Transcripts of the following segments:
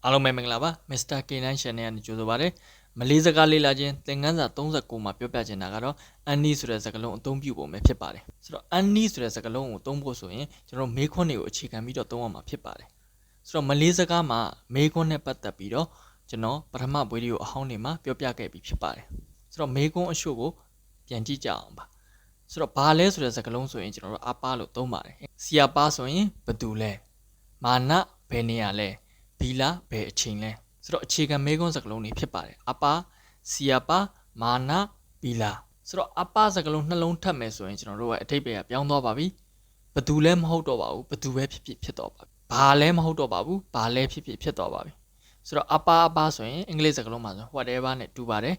အားလုံးပဲမင်္ဂလာပါ Mr. K9 Channel ကနေကြိုဆိုပါရစေမလေးစကားလေးလာခြင်းသင်ခန်းစာ39မှာပြောပြချင်တာကတော့ Annie ဆိုတဲ့စကားလုံးအသုံးပြုပုံပဲဖြစ်ပါတယ်ဆိုတော့ Annie ဆိုတဲ့စကားလုံးကိုသုံးဖို့ဆိုရင်ကျွန်တော်မေးခွန်းတွေကိုအခြေခံပြီးတော့သုံးရမှာဖြစ်ပါတယ်ဆိုတော့မလေးစကားမှာမေးခွန်းနဲ့ပတ်သက်ပြီးတော့ကျွန်တော်ပထမဗီဒီယိုအဟောင်းတွေမှာပြောပြခဲ့ပြီးဖြစ်ပါတယ်ဆိုတော့မေးခွန်းအချို့ကိုပြန်ကြည့်ကြအောင်ပါဆိုတော့ဘာလဲဆိုတဲ့စကားလုံးဆိုရင်ကျွန်တော်တို့အပါလို့သုံးပါတယ်စီယာပါဆိုရင်ဘယ်သူလဲမာနဘယ်နေရာလဲဘီလာဘယ်အချိန်လဲဆိုတော့အခြေခံမေးခွန်းစကားလုံးတွေဖြစ်ပါတယ်အပါစီယာပါမာနဘီလာဆိုတော့အပါစကားလုံးနှလုံးထပ်မယ်ဆိုရင်ကျွန်တော်တို့ရဲ့အထိပ္ပယ်ကပြောင်းသွားပါပြီဘယ်သူလဲမဟုတ်တော့ပါဘူးဘယ်သူပဲဖြစ်တော့ပါပြီဘာလဲမဟုတ်တော့ပါဘူးဘာလဲဖြစ်တော့ပါပြီဆိုတော့အပါဆိုရင်အင်္ဂလိပ်စကားလုံးမှာဆို whatever နဲ့တူပါတယ်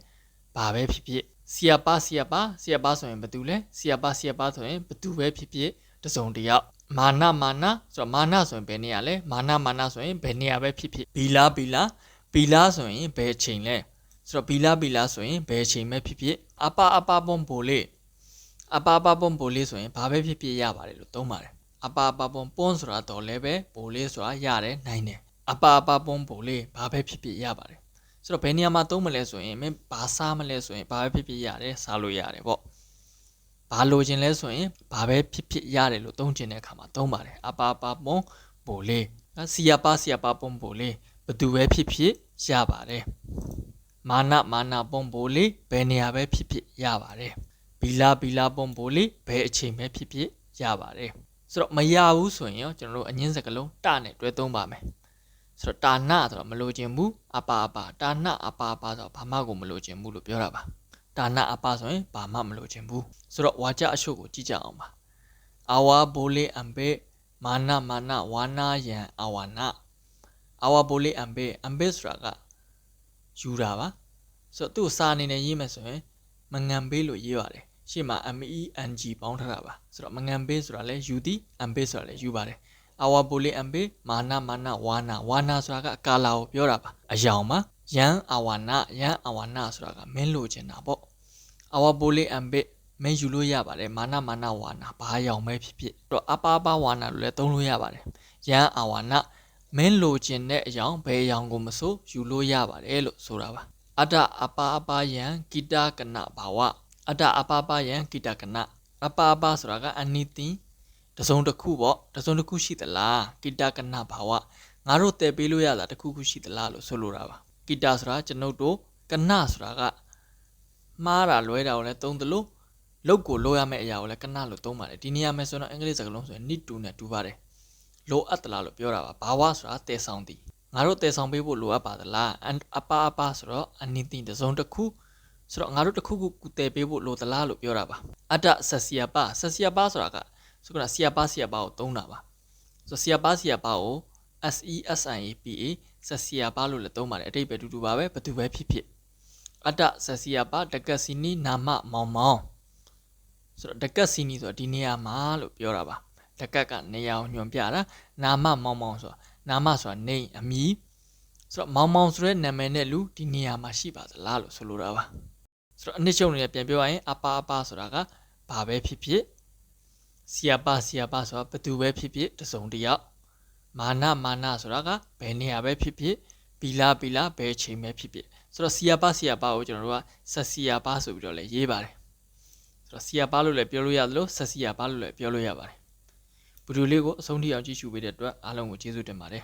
ဘာပဲဖြစ်စီယာပါဆိုရင်ဘယ်သူလဲစီယာပါဆိုရင်ဘယ်သူပဲဖြစ်တစုံတယောက်မာနဆိုတော့မာနဆိုရင်ဘယ်နေရာလဲမာနဆိုရင်ဘယ်နေရာပဲဖြစ်ဘီလာဆိုရင်ဘယ်အချိန်လဲဆိုတော့ဘီလာဆိုရင်ဘယ်အချိန်ပဲဖြစ်အပါပုံဘိုလေးဆိုရင်ဘာပဲဖြစ်ရပါတယ်လို့သုံးပါတယ်အပါပုံပွန်းဆိုတာတော့လည်းပဲဘိုလေးဆိုတာရတယ်နိုင်တယ်အပါပုံဘိုလေးဘာပဲဖြစ်ရပါတယ်ဆိုတော့ဘယ်နေရာမှာသုံးမလဲဆိုရင်မင်းဘာစားမလဲဆိုရင်ဘာပဲဖြစ်ရတယ်စားလို့ရတယ်ပေါ့ဘာလိုချင်လဲဆိုရင်ဘာပဲဖြစ်ရတယ်လို့သုံးချင်တဲ့အခါမှာသုံးပါတယ်အပါပုံဘိုလေးစီယာပါပုံဘိုလေးဘယ်သူပဲဖြစ်ရပါတယ်မာနပုံဘိုလေးဘယ်နေရာပဲဖြစ်ရပါတယ်ဘီလာပုံဘိုလေးဘယ်အချိန်ပဲဖြစ်ရပါတယ်ဆိုတော့မရဘူးဆိုရင်ရောကျွန်တော်တို့အငင်းစကားလုံးတနဲ့တွဲသုံးပါမယ်ဆိုတော့တာနဆိုတော့မလိုချင်ဘူးအပါတာနအပါဆိုတော့ဘာမှကိုမလိုချင်ဘူးလို့ပြောတာပါတာနအပါဆိုရင်ဘာမှမလိုချင်ဘူးဆိုတော့ဝါကြအရှုပ်ကိုကြည့်ကြအောင်ပါအာဝါဘိုလေးအံဘေမာနဝါနာယံအာဝနာအာဝါဘိုလေးအံဘေဆိုတာကယူတာပါဆိုတော့သူ့စာအနေနဲ့ရေးမယ်ဆိုရင်မငံဘေးလို့ရေးပါတယ်ရှေ့မှာ MENG ပေါင်းထားတာပါဆိုတော့မငံဘေးဆိုတာလဲယူသည်အံဘေဆိုတာလဲယူပါတယ်အာဝါဘိုလေးအံဘေမာနဝါနာဆိုတာကကာလာကိုပြောတာပါအယောင်ပါယံအာဝနာဆိုတာကမင်းလိုချင်တာပေါ့အာဝါဘိုလေးအံဘေမင်းယူလို့ရပါတယ်မာနဝါနာဘာယောင်ပဲဖြစ်တော့အပါဝါနာလို့လည်းသုံးလို့ရပါတယ်ယံအာဝနာမင်းလိုချင်တဲ့အယောင်ဘယ်အယောင်ကိုမဆိုယူလို့ရပါတယ်လို့ဆိုတာပါအတ္တအပါယံကိတကနဘာဝအတ္တအပါယံကိတကနအပါဆိုတာက anything တစုံတစ်ခုပေါ့တစုံတစ်ခုရှိသလားကိတကနဘာဝငါတို့တည်ပေးလို့ရတာတစ်ခုရှိသလားလို့ဆိုလိုတာပါကိတဆိုတာကျွန်ုပ်တို့ကနဆိုတာကမှားတာလွဲတာကိုလည်းသုံးသလိုလုတ်ကိုလိုရမယ့်အရာကိုလည်းကနလို့သုံးပါတယ်ဒီနေရာမှာဆိုတော့အင်္ဂလိပ်စကားလုံးဆိုရင် need to နဲ့တူပါတယ်လိုအပ်သလားလို့ပြောတာပါဘာဝဆိုတာတည်ဆောင်သည်ငါတို့တည်ဆောင်ပေးဖို့လိုအပ်ပါသလားအပါဆိုတော့ anything တစုံတစ်ခုဆိုတော့ငါတို့တစ်ခုခုတည်ပေးဖို့လိုသလားလို့ပြောတာပါအတ္တဆက်စီယာပါဆိုတာကဆိုတော့စီယာပါကိုသုံးတာပါဆိုတော့စီယာပါကို SESIAPA ဆက်စီယာပါလို့လည်းသုံးပါတယ်အတိတ်ပဲတူပါပဲဘယ်သူပဲဖြစ်အတ္တဆက်စီယာပါတက္ကစီနီနာမမောင်ဆိုတော့တက္ကစီနီဆိုတာဒီနေရာမှာလို့ပြောတာပါတက္ကကနေရာကိုညွှန်ပြတာနာမမောင်ဆိုတာနာမဆိုတာနေအမည်ဆိုတော့မောင်ဆိုတဲ့နာမည်နဲ့လူဒီနေရာမှာရှိပါသလားလို့ဆိုလိုတာပါဆိုတော့အနှစ်ချုပ်နေပြန်ပြောရရင်အပါဆိုတာကဘာပဲဖြစ်စီယာပါဆိုတာဘယ်သူပဲဖြစ်တစုံတယောက်မာနဆိုတာကဘယ်နေရာပဲဖြစ်ဘီလာဘယ်ချိန်ပဲဖြစ်ဆိုတော့စီယာပါကိုကျွန်တော်တို့ကဆက်စီယာပါဆိုပြီးတော့လည်းရေးပါတယ်ဆိုတော့စီယာပါလို့လည်းပြောလို့ရသလိုဆက်စီယာပါလို့လည်းပြောလို့ရပါတယ်ဗီဒီယိုလေးကိုအဆုံးထိအောင်ကြည့်ရှုပေးတဲ့အတွက်အားလုံးကိုကျေးဇူးတင်ပါတယ်